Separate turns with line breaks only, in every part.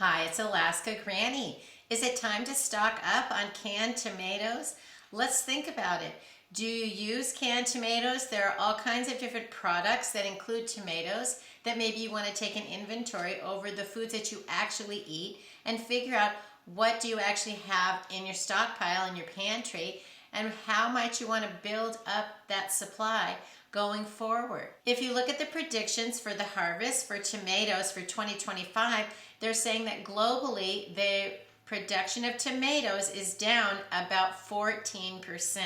Hi, it's Alaska Granny. Is it time to stock up on canned tomatoes? Let's think about it. Do you use canned tomatoes? There are all kinds of different products that include tomatoes that maybe you want to take an inventory over the foods that you actually eat and figure out what do you actually have in your stockpile, in your pantry, and how might you want to build up that supply going forward. If you look at the predictions for the harvest for tomatoes for 2025, they're saying that globally the production of tomatoes is down about 14%.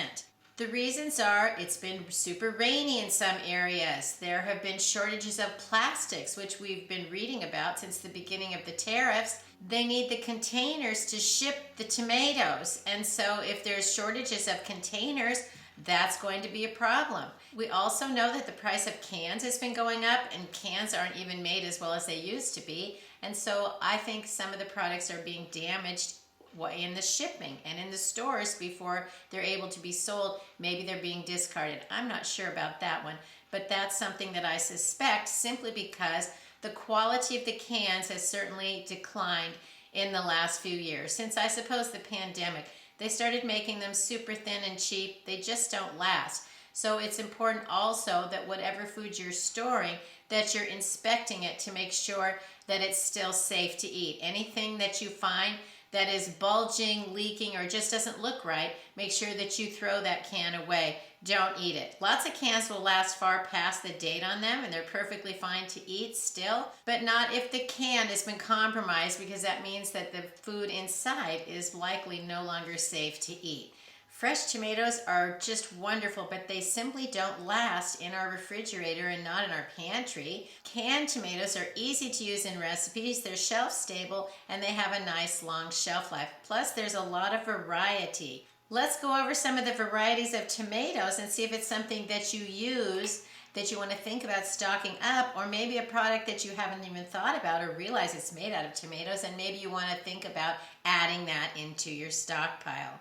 The reasons are it's been super rainy in some areas. There have been shortages of plastics, which we've been reading about since the beginning of the tariffs. They need the containers to ship the tomatoes. And so if there's shortages of containers, that's going to be a problem. We also know that the price of cans has been going up, and cans aren't even made as well as they used to be. And so I think some of the products are being damaged in the shipping and in the stores before they're able to be sold. Maybe they're being discarded. I'm not sure about that one, but that's something that I suspect simply because the quality of the cans has certainly declined in the last few years. Since I suppose the pandemic, they started making them super thin and cheap. They just don't last. So it's important also that whatever food you're storing, that you're inspecting it to make sure that it's still safe to eat. Anything that you find that is bulging, leaking, or just doesn't look right, make sure that you throw that can away. Don't eat it. Lots of cans will last far past the date on them and they're perfectly fine to eat still, but not if the can has been compromised, because that means that the food inside is likely no longer safe to eat. Fresh tomatoes are just wonderful, but they simply don't last in our refrigerator and not in our pantry. Canned tomatoes are easy to use in recipes, they're shelf stable, and they have a nice long shelf life. Plus, there's a lot of variety. Let's go over some of the varieties of tomatoes and see if it's something that you use that you want to think about stocking up, or maybe a product that you haven't even thought about or realize it's made out of tomatoes, and maybe you want to think about adding that into your stockpile.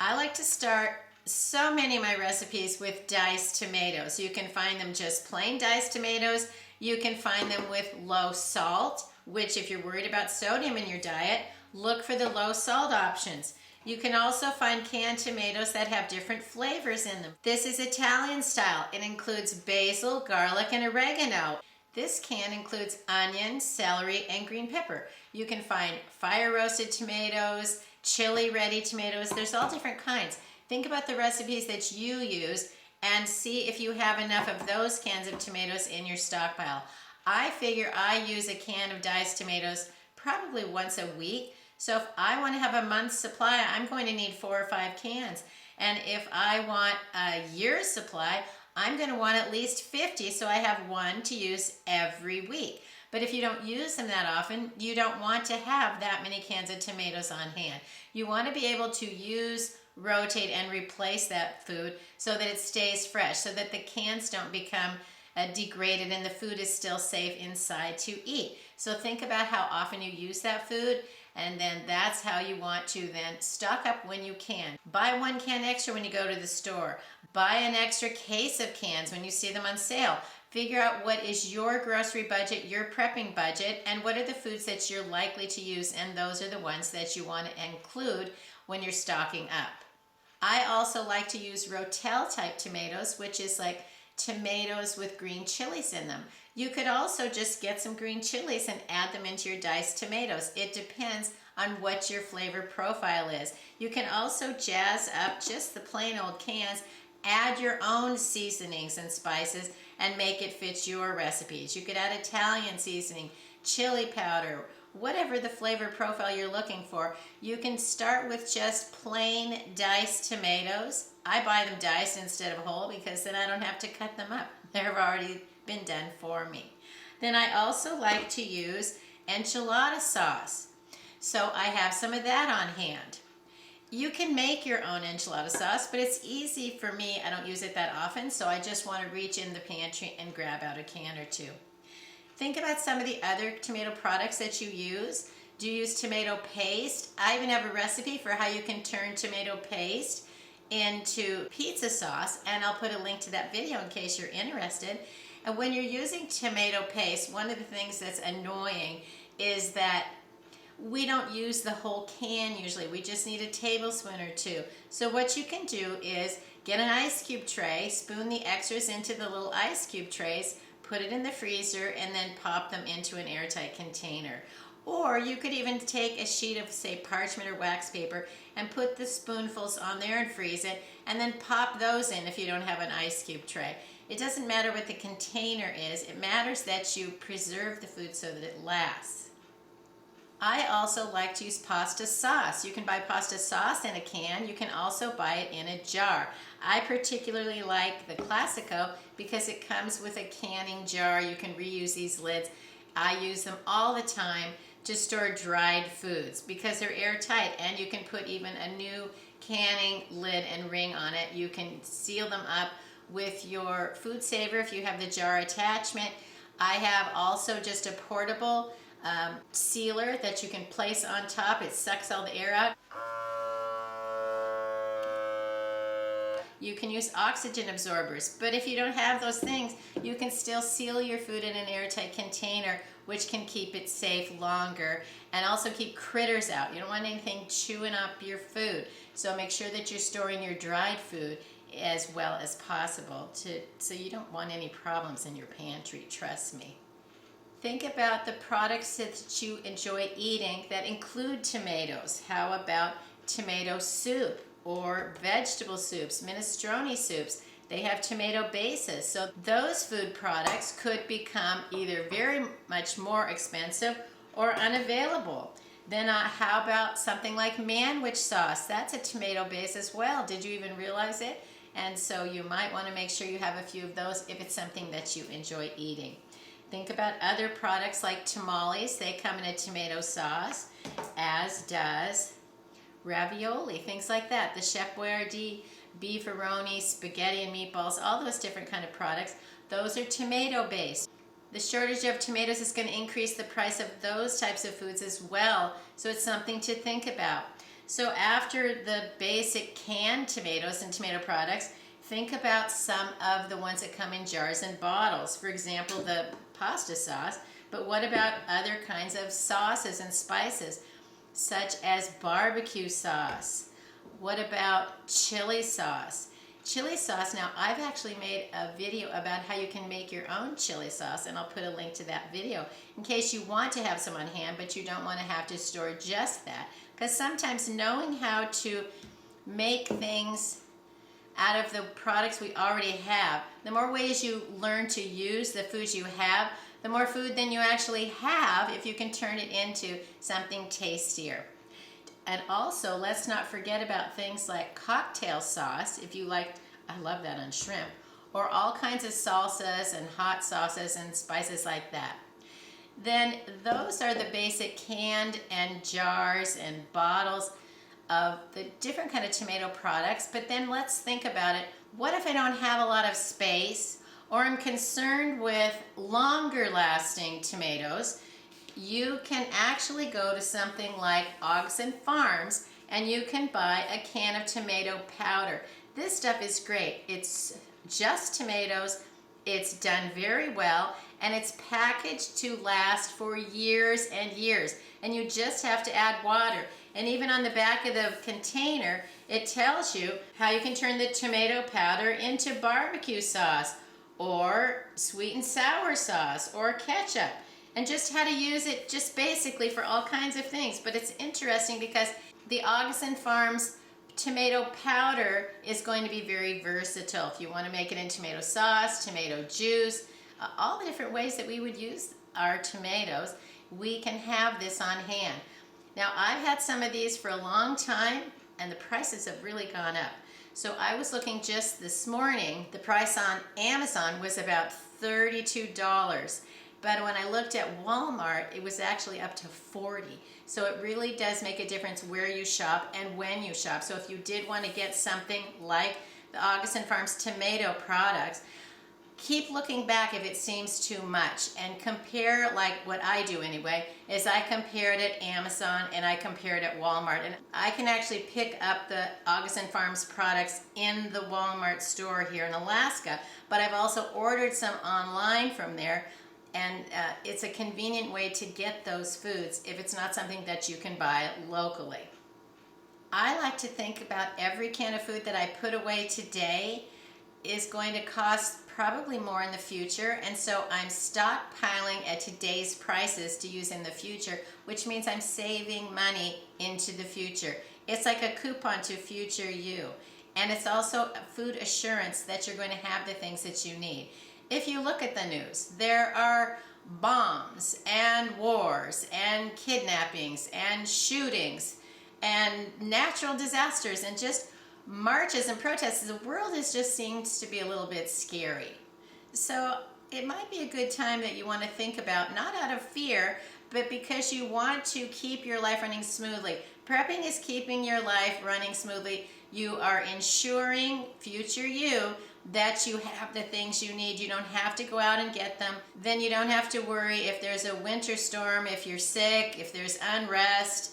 I like to start so many of my recipes with diced tomatoes. You can find them just plain diced tomatoes. You can find them with low salt, which if you're worried about sodium in your diet, look for the low salt options. You can also find canned tomatoes that have different flavors in them. This is Italian style. It includes basil, garlic, and oregano. This can includes onion, celery, and green pepper. You can find fire roasted tomatoes, chili ready tomatoes. There's all different kinds. Think about the recipes that you use and see if you have enough of those cans of tomatoes in your stockpile. I figure I use a can of diced tomatoes probably once a week. So if I want to have a month's supply, I'm going to need 4 or 5 cans. And if I want a year's supply, I'm going to want at least 50, so I have one to use every week. But if you don't use them that often, you don't want to have that many cans of tomatoes on hand. You want to be able to use, rotate, and replace that food so that it stays fresh, so that the cans don't become degraded and the food is still safe inside to eat. So think about how often you use that food, and then that's how you want to then stock up when you can. Buy 1 can extra when you go to the store. Buy an extra case of cans when you see them on sale. Figure out what is your grocery budget, your prepping budget, and what are the foods that you're likely to use, and those are the ones that you want to include when you're stocking up. I also like to use Rotel type tomatoes, which is like tomatoes with green chilies in them. You could also just get some green chilies and add them into your diced tomatoes. It depends on what your flavor profile is. You can also jazz up just the plain old cans, add your own seasonings and spices, and make it fit your recipes. You could add Italian seasoning, chili powder, whatever the flavor profile you're looking for. You can start with just plain diced tomatoes. I buy them diced instead of whole because then I don't have to cut them up. They've already been done for me. Then I also like to use enchilada sauce. So I have some of that on hand. You can make your own enchilada sauce, but it's easy for me. I don't use it that often, so I just want to reach in the pantry and grab out a can or 2. Think about some of the other tomato products that you use. Do you use tomato paste? I even have a recipe for how you can turn tomato paste into pizza sauce, and I'll put a link to that video in case you're interested. And when you're using tomato paste, one of the things that's annoying is that we don't use the whole can usually. We just need a tablespoon or two. So what you can do is get an ice cube tray, spoon the extras into the little ice cube trays, put it in the freezer, and then pop them into an airtight container. Or you could even take a sheet of, say, parchment or wax paper and put the spoonfuls on there and freeze it, and then pop those in if you don't have an ice cube tray. It doesn't matter what the container is. It matters that you preserve the food so that it lasts. I also like to use pasta sauce. You can buy pasta sauce in a can. You can also buy it in a jar. I particularly like the Classico because it comes with a canning jar. You can reuse these lids. I use them all the time to store dried foods because they're airtight, and you can put even a new canning lid and ring on it. You can seal them up with your food saver if you have the jar attachment. I have also just a portable sealer that you can place on top. It sucks all the air out. You can use oxygen absorbers, but if you don't have those things, you can still seal your food in an airtight container, which can keep it safe longer and also keep critters out. You don't want anything chewing up your food. So make sure that you're storing your dried food as well as possible so you don't want any problems in your pantry, trust me. Think about the products that you enjoy eating that include tomatoes. How about tomato soup or vegetable soups, minestrone soups? They have tomato bases, so those food products could become either very much more expensive or unavailable. Then how about something like manwich sauce? That's a tomato base as well. Did you even realize it? And so you might want to make sure you have a few of those if it's something that you enjoy eating. Think about other products like tamales. They come in a tomato sauce, as does ravioli, things like that. The Chef Boyardee beefaroni, spaghetti and meatballs, all those different kind of products, those are tomato based. The shortage of tomatoes is going to increase the price of those types of foods as well, so it's something to think about. So after the basic canned tomatoes and tomato products, think about some of the ones that come in jars and bottles. For example, the pasta sauce, but what about other kinds of sauces and spices, such as barbecue sauce? What about chili sauce? Chili sauce, now I've actually made a video about how you can make your own chili sauce, and I'll put a link to that video in case you want to have some on hand, but you don't want to have to store just that. Because sometimes knowing how to make things out of the products we already have, the more ways you learn to use the foods you have, the more food than you actually have if you can turn it into something tastier. And also, let's not forget about things like cocktail sauce, if you like, I love that on shrimp, or all kinds of salsas and hot sauces and spices like that. Then those are the basic canned and jars and bottles of the different kind of tomato products. But then let's think about it. What if I don't have a lot of space, or I'm concerned with longer lasting tomatoes? You can actually go to something like Ogson Farms and you can buy a can of tomato powder. This stuff is great. It's just tomatoes, it's done very well, and it's packaged to last for years and years. And you just have to add water. And even on the back of the container, it tells you how you can turn the tomato powder into barbecue sauce or sweet and sour sauce or ketchup, and just how to use it just basically for all kinds of things. But it's interesting because the Ogson Farms tomato powder is going to be very versatile. If you want to make it in tomato sauce, tomato juice, all the different ways that we would use our tomatoes, we can have this on hand. Now, I've had some of these for a long time and the prices have really gone up. So I was looking just this morning, the price on Amazon was about $32. But when I looked at Walmart, it was actually up to $40. So it really does make a difference where you shop and when you shop. So if you did want to get something like the Ogson Farms tomato products, keep looking back if it seems too much and compare, like what I do anyway, is I compare it at Amazon and I compare it at Walmart. And I can actually pick up the Ogson Farms products in the Walmart store here in Alaska, but I've also ordered some online from there. And it's a convenient way to get those foods if it's not something that you can buy locally. I like to think about every can of food that I put away today is going to cost probably more in the future, and so I'm stockpiling at today's prices to use in the future, which means I'm saving money into the future. It's like a coupon to future you, and it's also food assurance that you're going to have the things that you need. If you look at the news, there are bombs and wars and kidnappings and shootings and natural disasters and just marches and protests. The world just seems to be a little bit scary. So it might be a good time that you want to think about, not out of fear, but because you want to keep your life running smoothly. Prepping is keeping your life running smoothly. You are ensuring future you that you have the things you need. You don't have to go out and get them. Then you don't have to worry if there's a winter storm, if you're sick, if there's unrest,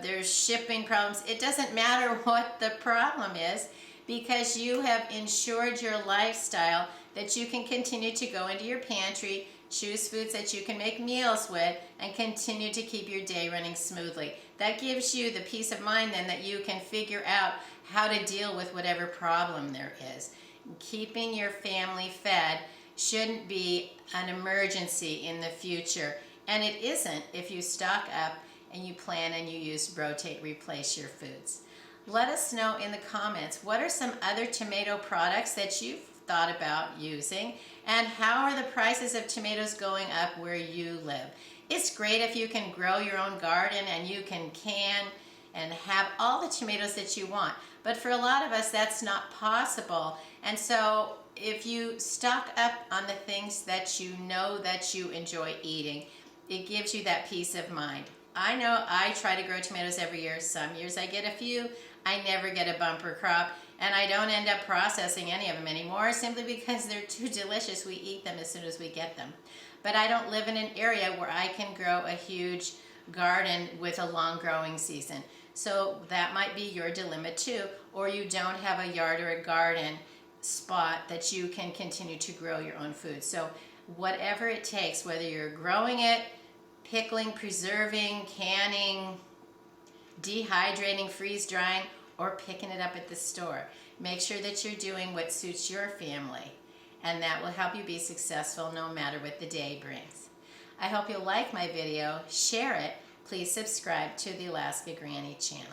there's shipping problems. It doesn't matter what the problem is, because you have ensured your lifestyle that you can continue to go into your pantry, choose foods that you can make meals with, and continue to keep your day running smoothly. That gives you the peace of mind then that you can figure out how to deal with whatever problem there is. Keeping your family fed shouldn't be an emergency in the future, and it isn't if you stock up and you plan and you use rotate, replace your foods. Let us know in the comments, what are some other tomato products that you've thought about using, and how are the prices of tomatoes going up where you live? It's great if you can grow your own garden and you can and have all the tomatoes that you want, but for a lot of us that's not possible. And so if you stock up on the things that you know that you enjoy eating, it gives you that peace of mind. I know I try to grow tomatoes every year. Some years I get a few, I never get a bumper crop, and I don't end up processing any of them anymore simply because they're too delicious. We eat them as soon as we get them. But I don't live in an area where I can grow a huge garden with a long growing season. So that might be your dilemma too, or you don't have a yard or a garden spot that you can continue to grow your own food. So whatever it takes, whether you're growing it, pickling, preserving, canning, dehydrating, freeze drying, or picking it up at the store, make sure that you're doing what suits your family, and that will help you be successful no matter what the day brings. I hope you'll like my video, share it, please subscribe to the Alaska Granny channel.